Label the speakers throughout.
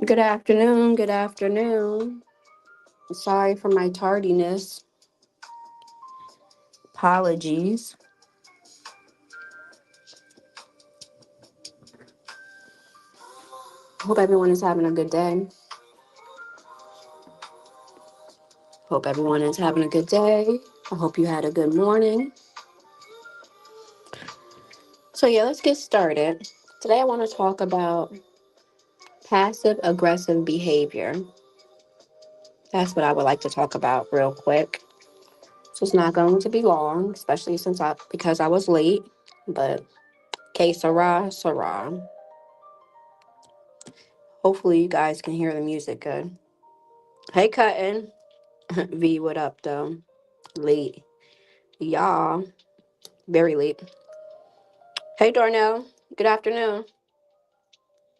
Speaker 1: Good afternoon. Good afternoon. Sorry for my tardiness. Apologies. Hope everyone is having a good day. Hope everyone is having a good day. I hope you had a good morning. So, yeah, let's get started. Today, I want to talk about passive aggressive behavior. That's what I would like to talk about real quick. So, it's not going to be long, especially because I was late. But, que sera, sera. Hopefully, you guys can hear the music good. Hey, Cuttin. V, what up, though? Late. Y'all. Very late. Hey, Darnell. Good afternoon.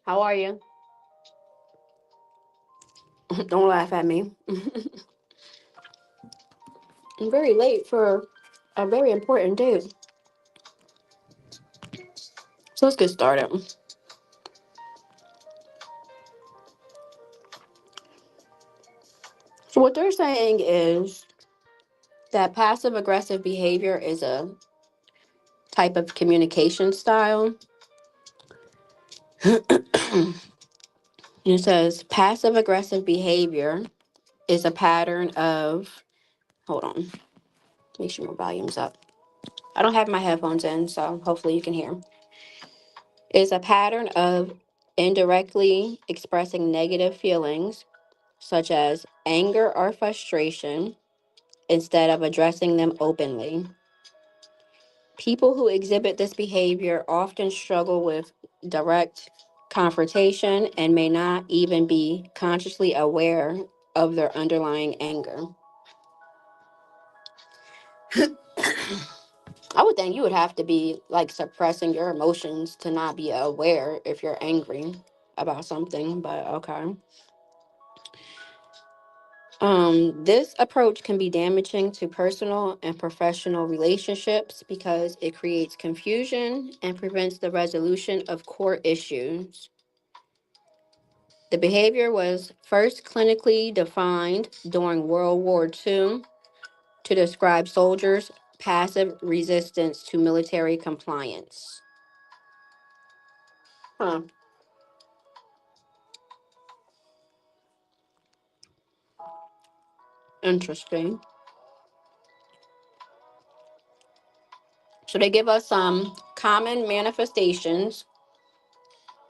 Speaker 1: How are you? Don't laugh at me. I'm very late for a very important date. So let's get started. So, what they're saying is that passive aggressive behavior is a type of communication style. It says passive aggressive behavior is a pattern of, hold on, make sure my volume's up. I don't have my headphones in, so hopefully you can hear. Is a pattern of indirectly expressing negative feelings, such as anger or frustration, instead of addressing them openly. People who exhibit this behavior often struggle with direct confrontation and may not even be consciously aware of their underlying anger. I would think you would have to be like suppressing your emotions to not be aware if you're angry about something, but okay. This approach can be damaging to personal and professional relationships because it creates confusion and prevents the resolution of core issues. The behavior was first clinically defined during World War II to describe soldiers' passive resistance to military compliance. Huh, interesting. So they give us some common manifestations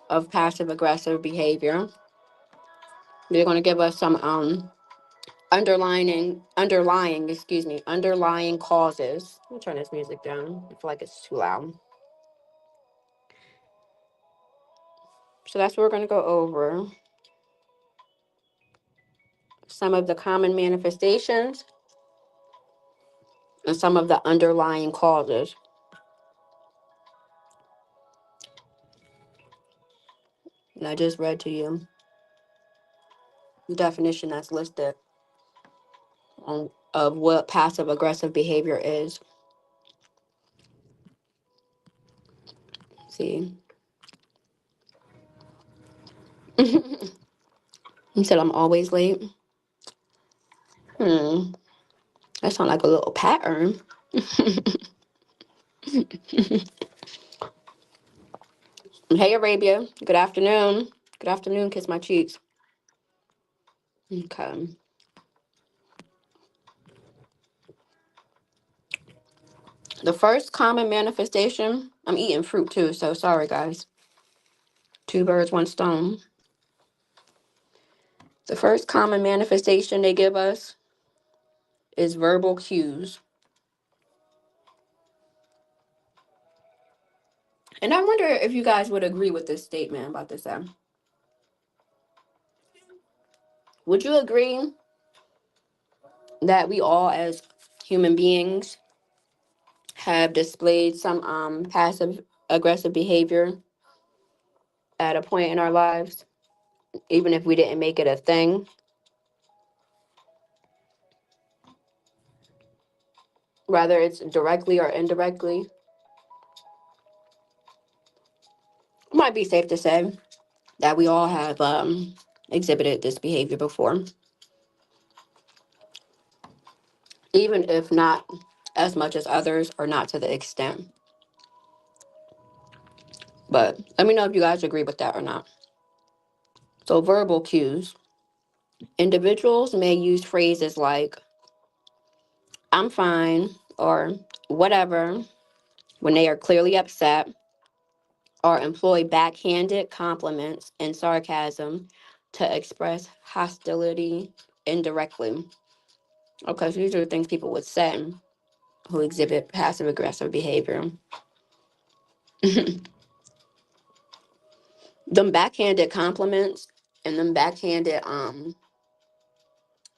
Speaker 1: of passive aggressive behavior. They're going to give us some underlying causes. Let me turn this music down. I feel like it's too loud. So that's what we're going to go over. Some of the common manifestations and some of the underlying causes. And I just read to you the definition that's listed of what passive aggressive behavior is. See, you said I'm always late. That sounds like a little pattern. Hey, Arabia. Good afternoon. Good afternoon. Kiss my cheeks. Okay. The first common manifestation, I'm eating fruit too, so sorry, guys. Two birds, one stone. The first common manifestation they give us is verbal cues. And I wonder if you guys would agree with this statement about this. Would you agree that we all, as human beings, have displayed some passive aggressive behavior at a point in our lives, even if we didn't make it a thing, whether it's directly or indirectly? It might be safe to say that we all have exhibited this behavior before, even if not as much as others or not to the extent. But let me know if you guys agree with that or not. So, verbal cues. Individuals may use phrases like, I'm fine, or whatever, when they are clearly upset, or employ backhanded compliments and sarcasm to express hostility indirectly. Okay, so these are the things people would say who exhibit passive aggressive behavior. Them backhanded compliments and them backhanded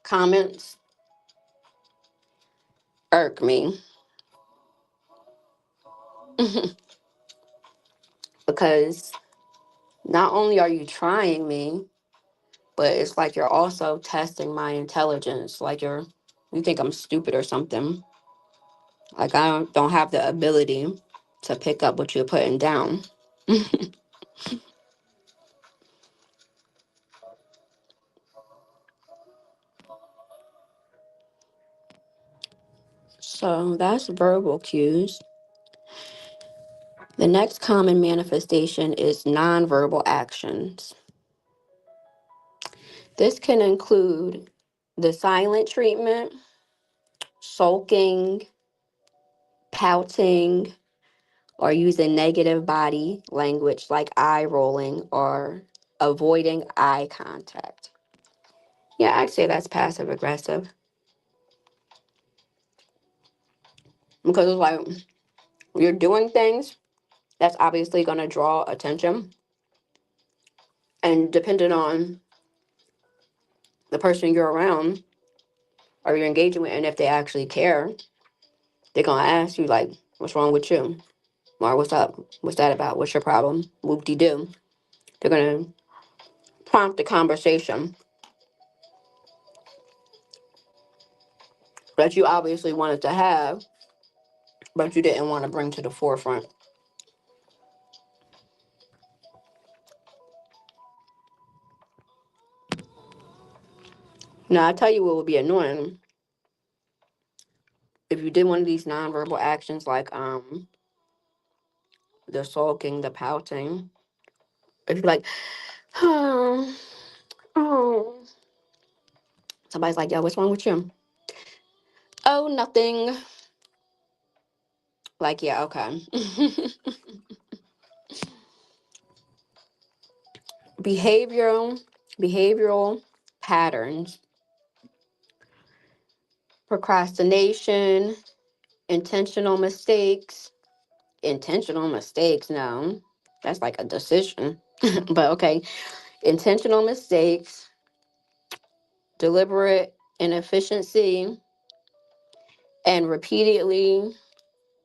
Speaker 1: comments irk me because not only are you trying me, but it's like you're also testing my intelligence. Like you think I'm stupid or something. Like I don't have the ability to pick up what you're putting down. So that's verbal cues. The next common manifestation is nonverbal actions. This can include the silent treatment, sulking, pouting, or using negative body language like eye rolling or avoiding eye contact. Yeah, I'd say that's passive aggressive because it's like you're doing things that's obviously going to draw attention. And depending on the person you're around or you're engaging with, and if they actually care, they're going to ask you, like, what's wrong with you? Or what's up? What's that about? What's your problem? Whoop de doo. They're going to prompt the conversation that you obviously wanted to have, but you didn't want to bring to the forefront. Now, I tell you what would be annoying if you did one of these nonverbal actions like the sulking, the pouting. If you're like, oh, oh. Somebody's like, yo, what's wrong with you? Oh, nothing. Like, yeah, okay. behavioral behavioral patterns, procrastination, intentional mistakes, no, that's like a decision. But okay, intentional mistakes, deliberate inefficiency, and repeatedly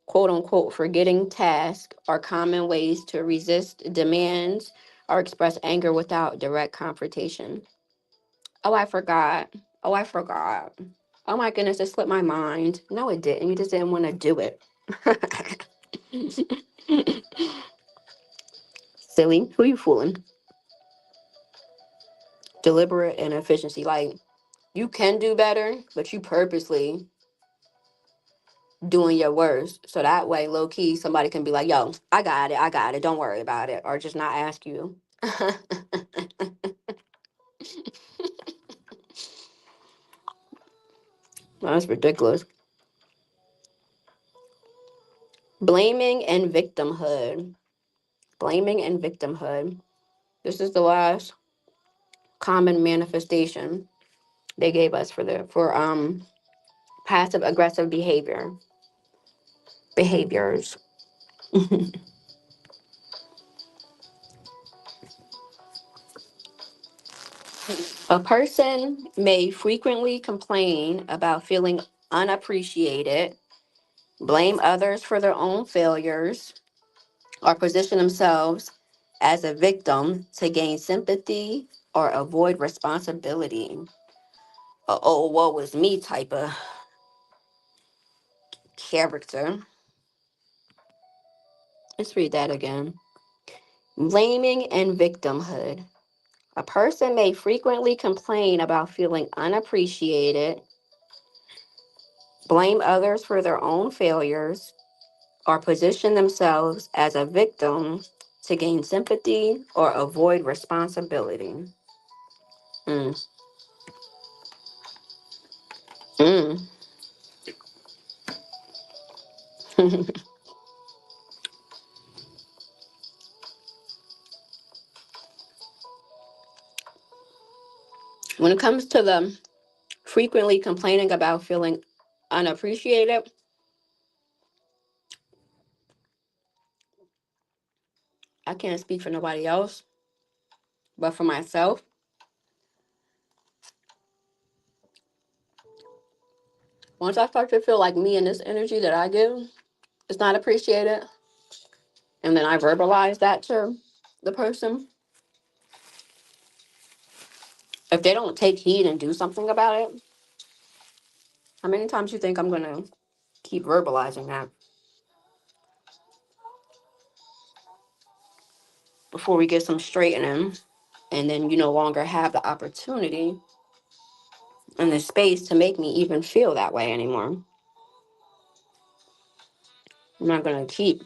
Speaker 1: quote unquote forgetting tasks are common ways to resist demands or express anger without direct confrontation. Oh, I forgot. Oh, I forgot. Oh my goodness, it slipped my mind. No, it didn't. You just didn't want to do it. Silly. Who you fooling? Deliberate inefficiency. Like, you can do better, but you purposely doing your worst. So that way, low key, somebody can be like, yo, I got it. I got it. Don't worry about it. Or just not ask you. That's ridiculous. Blaming and victimhood. Blaming and victimhood. This is the last common manifestation they gave us for passive aggressive behaviors. A person may frequently complain about feeling unappreciated, blame others for their own failures, or position themselves as a victim to gain sympathy or avoid responsibility. A oh, woe was me type of character. Let's read that again. Blaming and victimhood. A person may frequently complain about feeling unappreciated, blame others for their own failures, or position themselves as a victim to gain sympathy or avoid responsibility. Mm. Mm. When it comes to the frequently complaining about feeling unappreciated, I can't speak for nobody else, but for myself, once I start to feel like me and this energy that I give is not appreciated, and then I verbalize that to the person, if they don't take heed and do something about it, how many times you think I'm going to keep verbalizing that before we get some straightening? And then you no longer have the opportunity and the space to make me even feel that way anymore. I'm not going to keep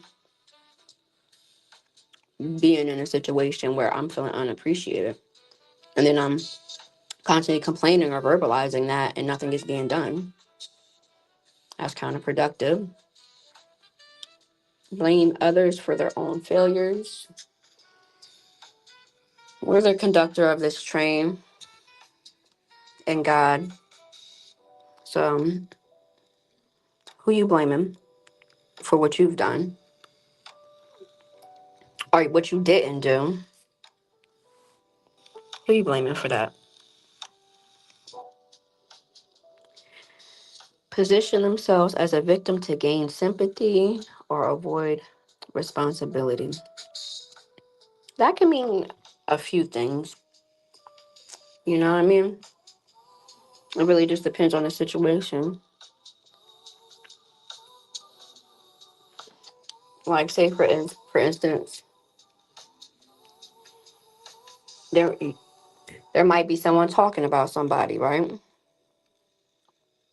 Speaker 1: being in a situation where I'm feeling unappreciated. And then I'm constantly complaining or verbalizing that and nothing is being done. That's counterproductive. Blame others for their own failures. We're the conductor of this train and God. So who you blaming for what you've done or what you didn't do? Who you blaming for that? Position themselves as a victim to gain sympathy or avoid responsibility. That can mean a few things. You know what I mean? It really just depends on the situation. Like, say for instance, there there might be someone talking about somebody, right?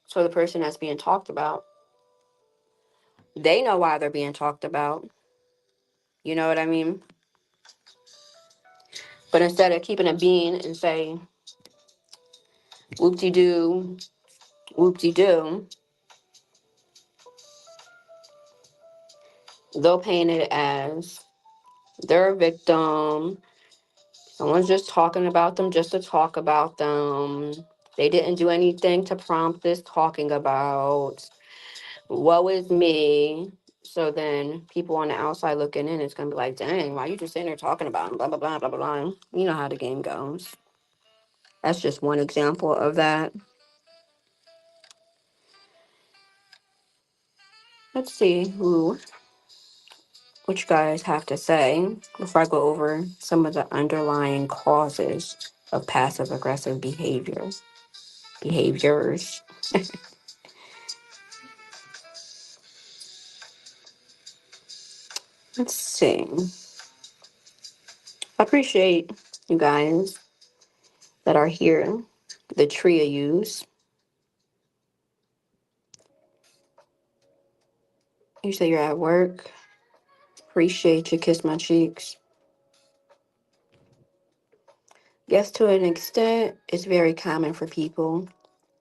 Speaker 1: So the person that's being talked about, they know why they're being talked about. You know what I mean? But instead of keeping a bean and say whoop de doo, whoop de doo, they'll paint it as they're a victim. Someone's just talking about them just to talk about them. They didn't do anything to prompt this talking about. Woe is me. So then people on the outside looking in, it's going to be like, dang, why you just sitting there talking about them? Blah, blah, blah, blah, blah, blah. You know how the game goes. That's just one example of that. Let's see what you guys have to say before I go over some of the underlying causes of passive aggressive behaviors. Let's see. I appreciate you guys that are here, the tree of yous. You say you're at work. Appreciate you, kiss my cheeks. Yes, to an extent, it's very common for people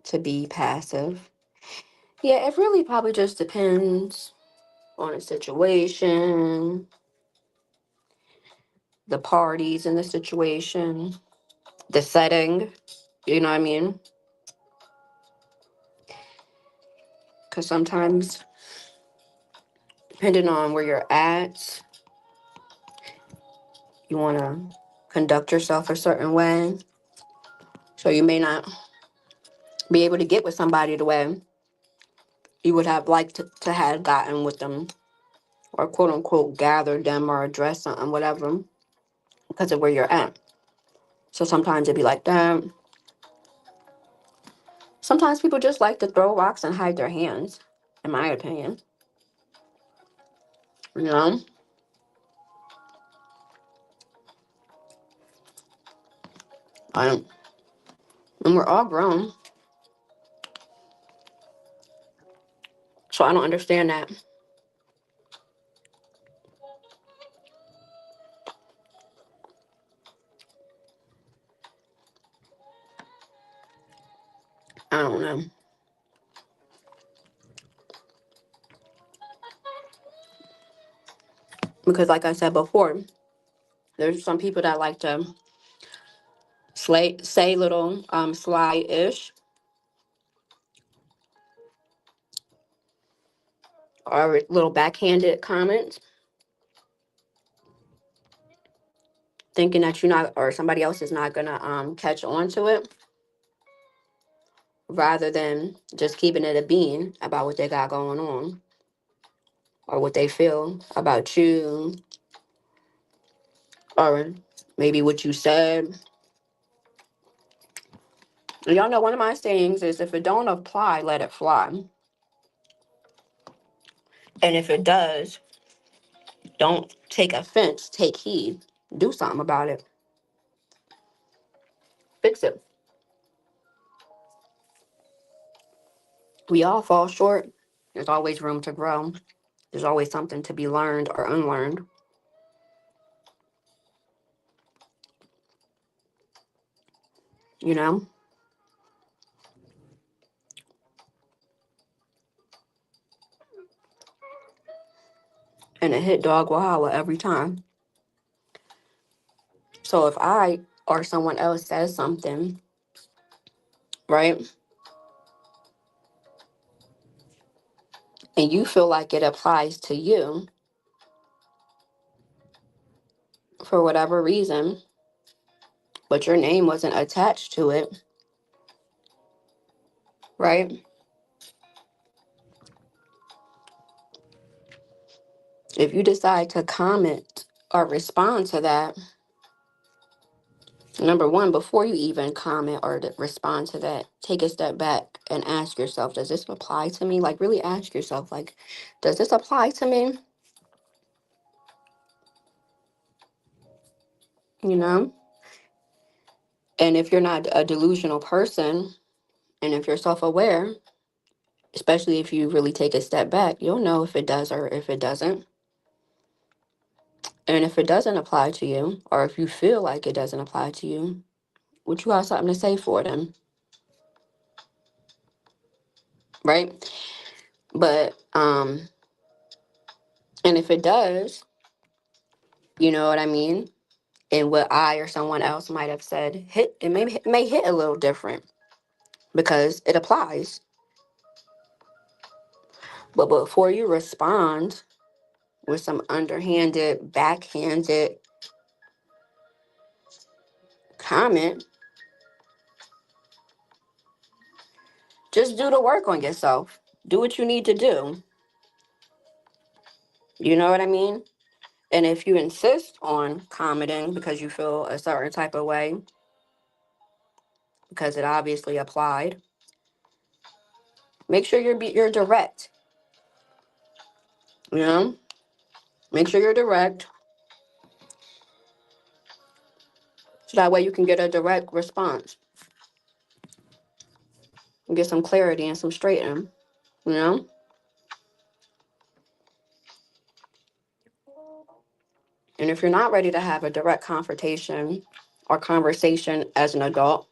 Speaker 1: to be passive. Yeah, it really probably just depends on the situation, the parties in the situation, the setting. You know what I mean? Because sometimes, depending on where you're at, you want to conduct yourself a certain way. So you may not be able to get with somebody the way you would have liked to have gotten with them or quote unquote gathered them or address something, whatever, because of where you're at. So sometimes it'd be like that. Sometimes people just like to throw rocks and hide their hands, in my opinion. You know? I don't, and we're all grown, so I don't understand that. I don't know. Because like I said before, there's some people that like to say little sly-ish or little backhanded comments, thinking that you're not or somebody else is not gonna catch on to it, rather than just keeping it a bean about what they got going on or what they feel about you or maybe what you said. And y'all know one of my sayings is if it don't apply, let it fly. And if it does, don't take offense, take heed. Do something about it. Fix it. We all fall short. There's always room to grow. There's always something to be learned or unlearned. You know? And a hit dog will holler every time. So if I or someone else says something, right? And you feel like it applies to you for whatever reason, but your name wasn't attached to it, right? If you decide to comment or respond to that, number one, before you even comment or respond to that, take a step back and ask yourself, does this apply to me? Like, really ask yourself, like, does this apply to me? You know? And if you're not a delusional person, and if you're self aware, especially if you really take a step back, you'll know if it does or if it doesn't. And if it doesn't apply to you, or if you feel like it doesn't apply to you, what you got something to say for them, right? But and if it does, you know what I mean? And what I or someone else might have said hit it may hit a little different because it applies. But before you respond with some underhanded, backhanded comment, just do the work on yourself. Do what you need to do. You know what I mean? And if you insist on commenting because you feel a certain type of way, because it obviously applied, make sure you're direct. You know, make sure you're direct, so that way you can get a direct response and get some clarity and some straightening. You know, and if you're not ready to have a direct confrontation or conversation as an adult,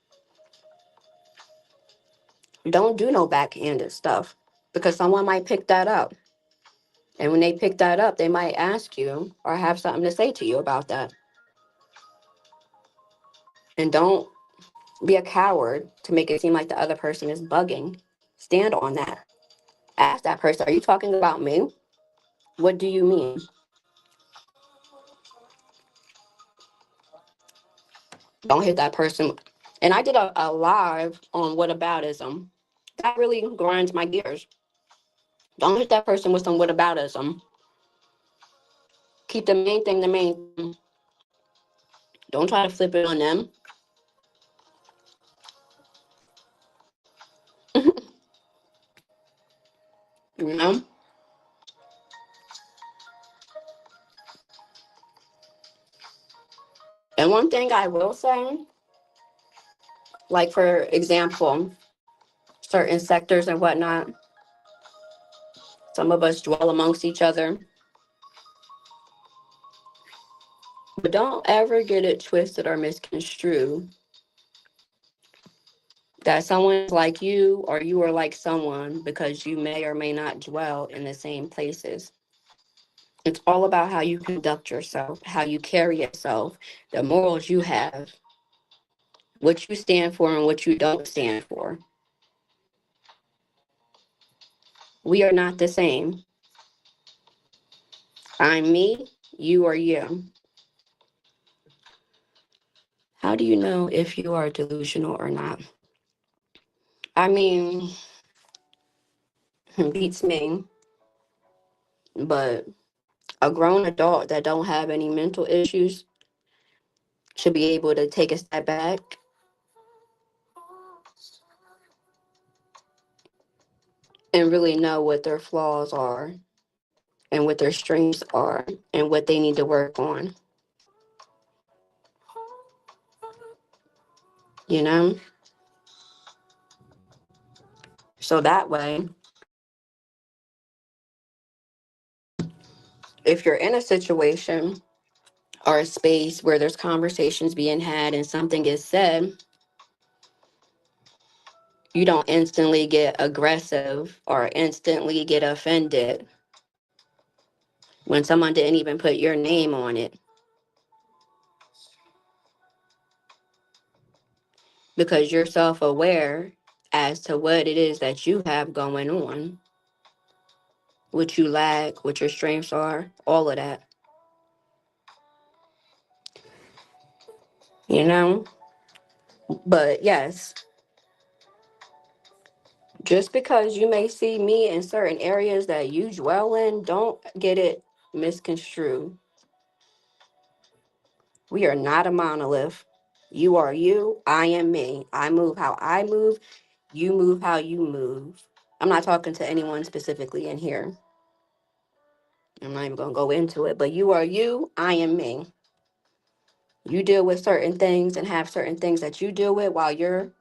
Speaker 1: don't do no backhanded stuff because someone might pick that up. And when they pick that up, they might ask you or have something to say to you about that. And don't be a coward to make it seem like the other person is bugging. Stand on that. Ask that person, are you talking about me? What do you mean? Don't hit that person. And I did a live on whataboutism. That really grinds my gears. Don't hit that person with some whataboutism. Keep the main thing the main thing. Don't try to flip it on them. You know? And one thing I will say, Like, for example, certain sectors and whatnot, some of us dwell amongst each other. But don't ever get it twisted or misconstrued that someone's like you or you are like someone because you may or may not dwell in the same places. It's all about how you conduct yourself, how you carry yourself, the morals you have, what you stand for and what you don't stand for. We are not the same. I'm me, you are you. How do you know if you are delusional or not? I mean, beats me, but a grown adult that don't have any mental issues should be able to take a step back and really know what their flaws are and what their strengths are and what they need to work on, you know? So that way, if you're in a situation or a space where there's conversations being had and something is said, you don't instantly get aggressive or instantly get offended when someone didn't even put your name on it, because you're self aware as to what it is that you have going on, what you lack, what your strengths are, all of that, you know? But yes, just because you may see me in certain areas that you dwell in, don't get it misconstrued. We are not a monolith. You are you, I am me. I move how I move, you move how you move. I'm not talking to anyone specifically in here. I'm not even going to go into it, but you are you, I am me. You deal with certain things and have certain things that you deal with while you're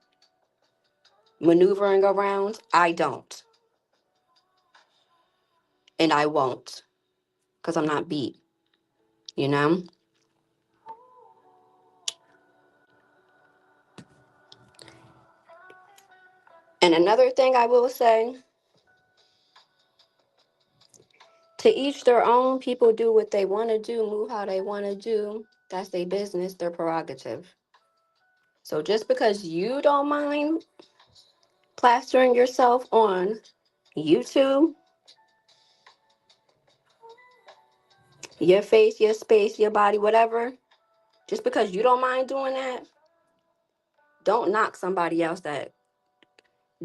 Speaker 1: maneuvering around. I don't. And I won't, because I'm not beat, you know? And another thing I will say, to each their own. People do what they want to do, move how they want to do. That's their business, their prerogative. So just because you don't mind plastering yourself on YouTube, your face, your space, your body, whatever, just because you don't mind doing that, don't knock somebody else that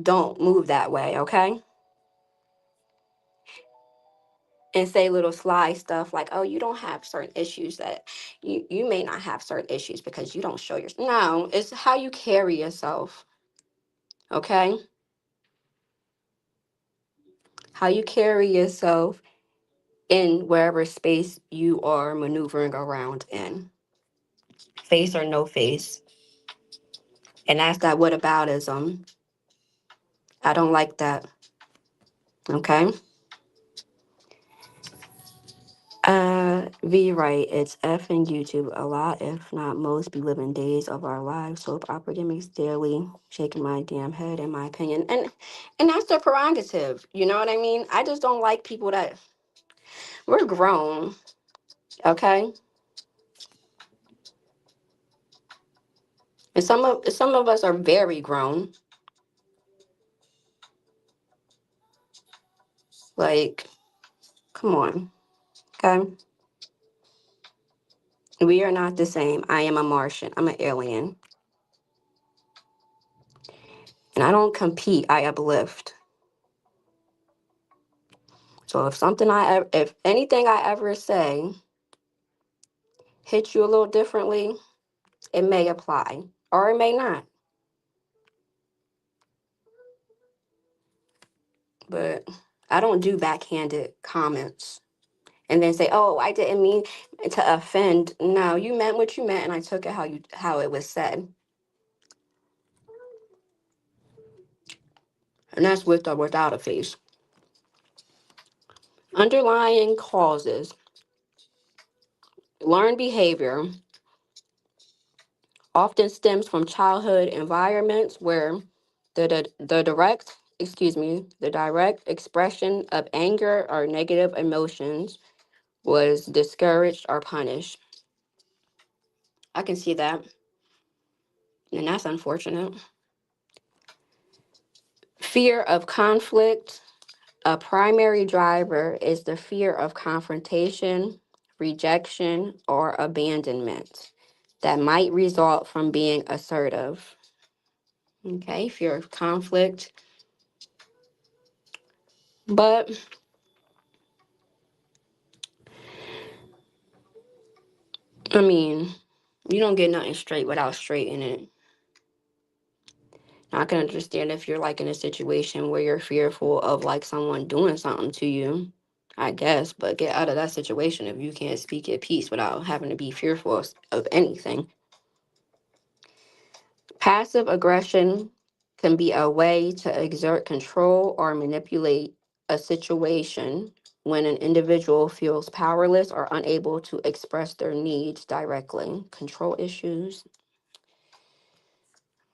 Speaker 1: don't move that way, okay? And say little sly stuff like, oh, you don't have certain issues, that you may not have certain issues because you don't show your. No, it's how you carry yourself, okay? How you carry yourself in wherever space you are maneuvering around in, face or no face. And that's that whataboutism. I don't like that. Okay. V right. It's F and YouTube. A lot, if not most, be living days of our lives. Soap opera gimmicks daily. Shaking my damn head, in my opinion. And that's their prerogative. You know what I mean? I just don't like people that we're grown. Okay. And some of us are very grown. Like, come on. Okay. We are not the same. I am a Martian. I'm an alien. And I don't compete, I uplift. So if anything I ever say hits you a little differently, it may apply or it may not. But I don't do backhanded comments and then say, "Oh, I didn't mean to offend." No, you meant what you meant and I took it how it was said. And that's with or without a face. Underlying causes. Learned behavior often stems from childhood environments where the direct expression of anger or negative emotions was discouraged or punished. I can see that, and that's unfortunate. Fear of conflict. A primary driver is the fear of confrontation, rejection, or abandonment that might result from being assertive. Okay, fear of conflict. But I mean, you don't get nothing straight without straightening it. I can understand if you're like in a situation where you're fearful of like someone doing something to you, I guess, but get out of that situation if you can't speak at peace without having to be fearful of anything. Passive aggression can be a way to exert control or manipulate a situation when an individual feels powerless or unable to express their needs directly. Control issues.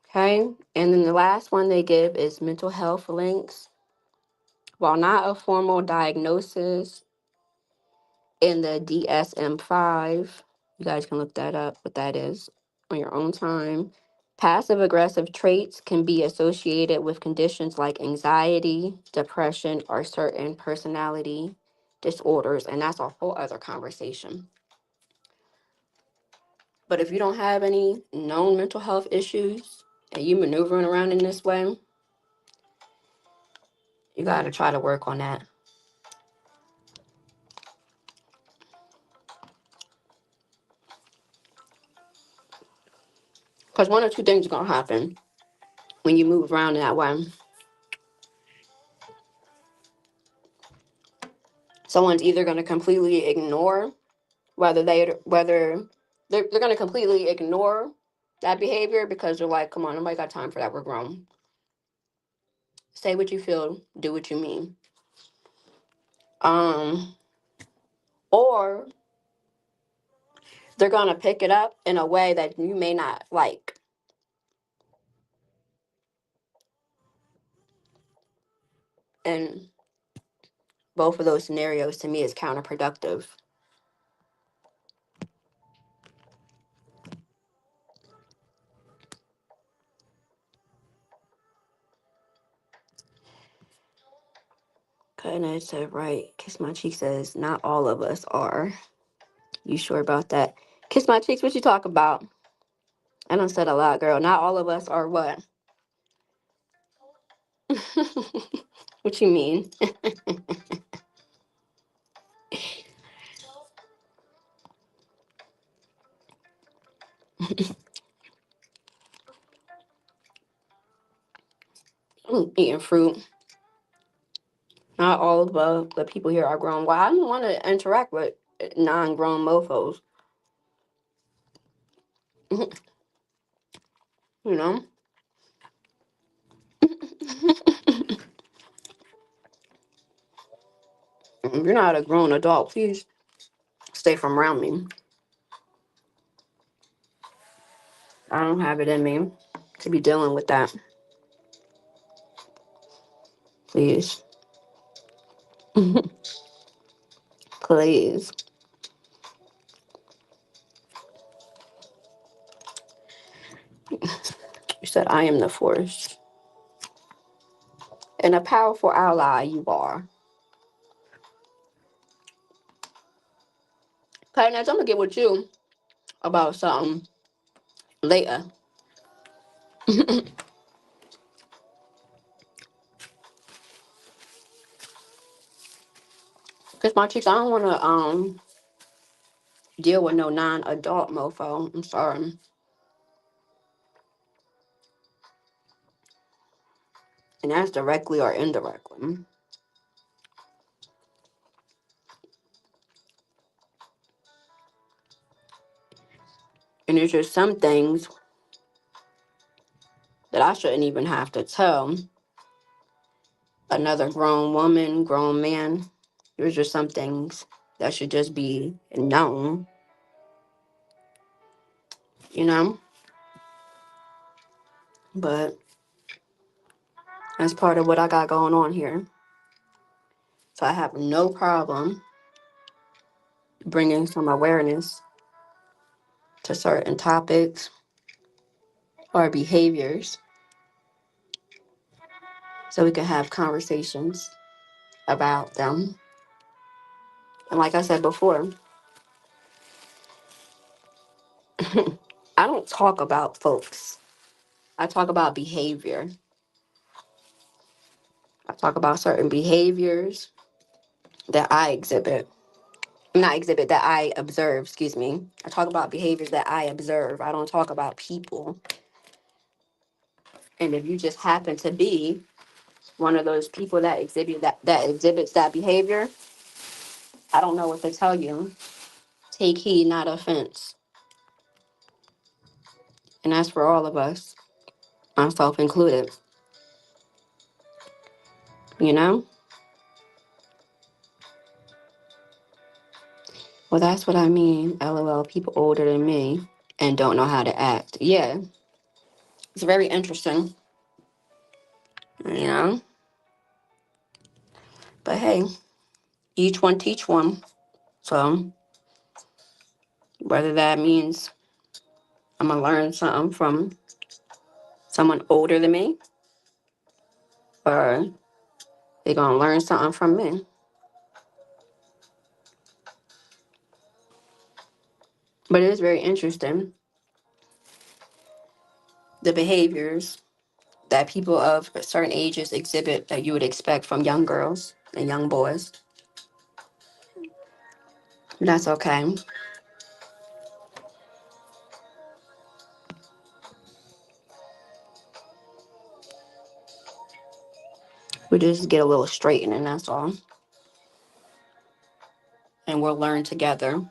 Speaker 1: Okay. And then the last one they give is mental health links. While not a formal diagnosis in the DSM-5, you guys can look that up, what that is on your own time. Passive aggressive traits can be associated with conditions like anxiety, depression, or certain personality disorders, and that's a whole other conversation. But if you don't have any known mental health issues and you maneuvering around in this way, you got to try to work on that. Because one or two things are going to happen when you move around in that way. Someone's either going to completely ignore whether they're going to completely ignore that behavior because they're like, come on, nobody got time for that, we're grown. Say what you feel, do what you mean. um or they're going to pick it up in a way that you may not like. And both of those scenarios to me is counterproductive. Okay, and I said, right, Kiss My Cheek says not all of us are. You sure about that? Kiss My Cheeks, what you talk about? I done said a lot, girl. Not all of us are what? What you mean? I'm eating fruit. Not all of the people here are grown. Well, I don't want to interact with non-grown mofos. You know? If you're not a grown adult, please stay from around me. I don't have it in me to be dealing with that. Please. Please. You said I am the force. And a powerful ally you are. Okay, next I'm gonna get with you about something later. Cause my cheeks, I don't wanna deal with no non-adult mofo. I'm sorry. And that's directly or indirectly. And there's just some things that I shouldn't even have to tell another grown woman, grown man. There's just some things that should just be known, you know? But that's part of what I got going on here. So I have no problem bringing some awareness to certain topics or behaviors so we can have conversations about them. And like I said before, I don't talk about folks. I talk about behavior. I talk about certain behaviors that I exhibit. Not exhibit, that I observe, excuse me. I talk about behaviors that I observe. I don't talk about people. And if you just happen to be one of those people that exhibits that behavior, I don't know what to tell you. Take heed, not offense. And that's for all of us, myself included. You know? Well, that's what I mean. LOL, people older than me and don't know how to act. Yeah, it's very interesting, you know? But hey, each one teach one. So whether that means I'm going to learn something from someone older than me or they're going to learn something from me. But it is very interesting, the behaviors that people of certain ages exhibit that you would expect from young girls and young boys. That's okay. We just get a little straightened, and that's all. And we'll learn together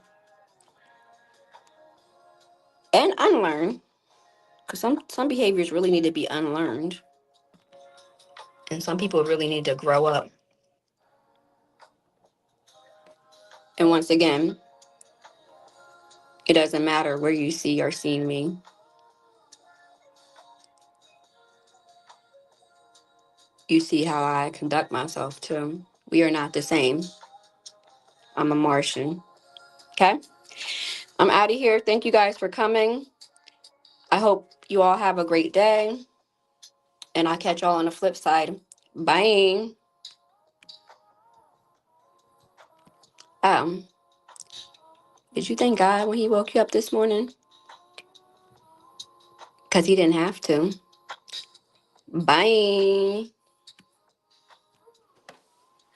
Speaker 1: and unlearn, because some behaviors really need to be unlearned, and some people really need to grow up. And once again, it doesn't matter where you see or see me. You see how I conduct myself too. We are not the same. I'm a Martian. Okay? I'm out of here. Thank you guys for coming. I hope you all have a great day. And I'll catch y'all on the flip side. Bye. Um, did you thank God when he woke you up this morning? Because he didn't have to. Bye.